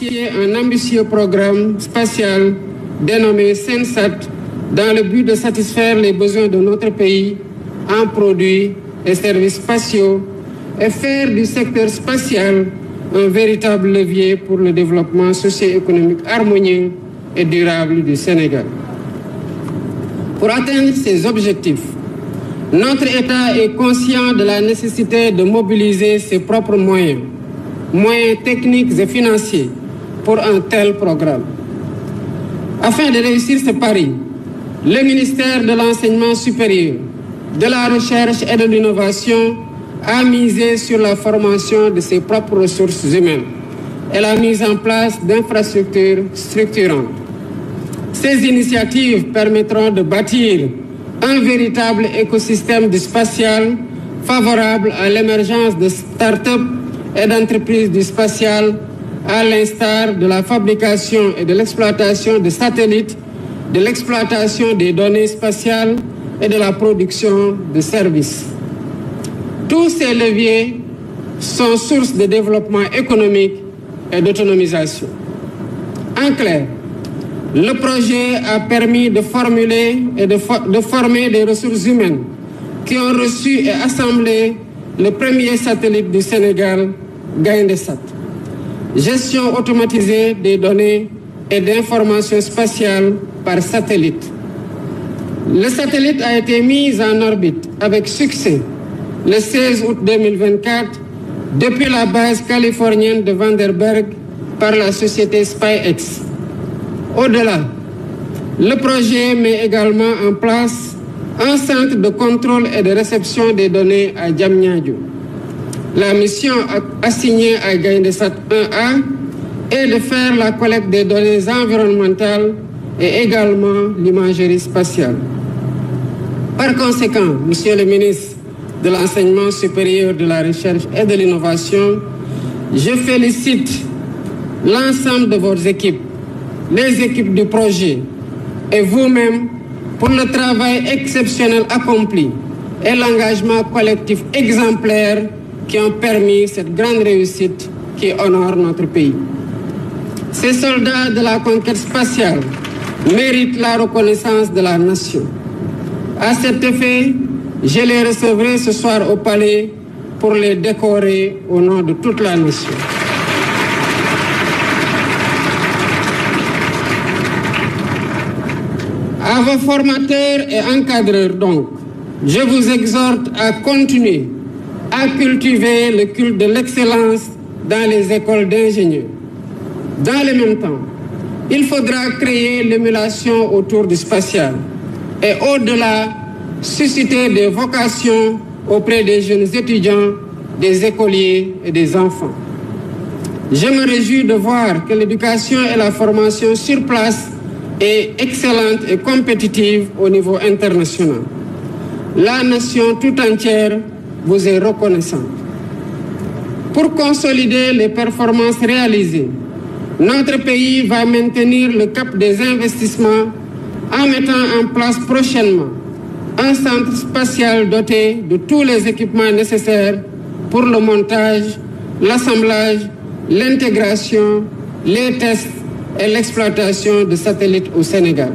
initié un ambitieux programme spatial dénommé Sensat dans le but de satisfaire les besoins de notre pays en produits et services spatiaux et faire du secteur spatial un véritable levier pour le développement socio-économique harmonieux et durable du Sénégal. Pour atteindre ces objectifs, notre État est conscient de la nécessité de mobiliser ses propres moyens techniques et financiers pour un tel programme. Afin de réussir ce pari, le ministère de l'Enseignement supérieur, de la Recherche et de l'Innovation a misé sur la formation de ses propres ressources humaines et la mise en place d'infrastructures structurantes. Ces initiatives permettront de bâtir un véritable écosystème du spatial favorable à l'émergence de start-up et d'entreprises du spatial, à l'instar de la fabrication et de l'exploitation de satellites, de l'exploitation des données spatiales et de la production de services. Tous ces leviers sont source de développement économique et d'autonomisation. En clair, le projet a permis de formuler et de former des ressources humaines qui ont reçu et assemblé le premier satellite du Sénégal, Gaïndé-Sat. Gestion automatisée des données et d'informations spatiales par satellite. Le satellite a été mis en orbite avec succès le 16 août 2024 depuis la base californienne de Vandenberg par la société SpaceX. Au-delà, le projet met également en place un centre de contrôle et de réception des données à Diamniadio. La mission assignée à Gaïndé-Sat 1A est de faire la collecte des données environnementales et également l'imagerie spatiale. Par conséquent, Monsieur le ministre de l'Enseignement supérieur, de la Recherche et de l'Innovation, je félicite l'ensemble de vos équipes, les équipes du projet et vous-même pour le travail exceptionnel accompli et l'engagement collectif exemplaire qui ont permis cette grande réussite qui honore notre pays. Ces soldats de la conquête spatiale méritent la reconnaissance de la nation. À cet effet, je les recevrai ce soir au palais pour les décorer au nom de toute la nation. À vos formateurs et encadreurs donc, je vous exhorte à continuer à cultiver le culte de l'excellence dans les écoles d'ingénieurs. Dans le même temps, il faudra créer l'émulation autour du spatial et au-delà, susciter des vocations auprès des jeunes étudiants, des écoliers et des enfants. Je me réjouis de voir que l'éducation et la formation sur place est excellente et compétitive au niveau international. La nation tout entière vous est reconnaissante. Pour consolider les performances réalisées, notre pays va maintenir le cap des investissements en mettant en place prochainement un centre spatial doté de tous les équipements nécessaires pour le montage, l'assemblage, l'intégration, les tests et l'exploitation de satellites au Sénégal.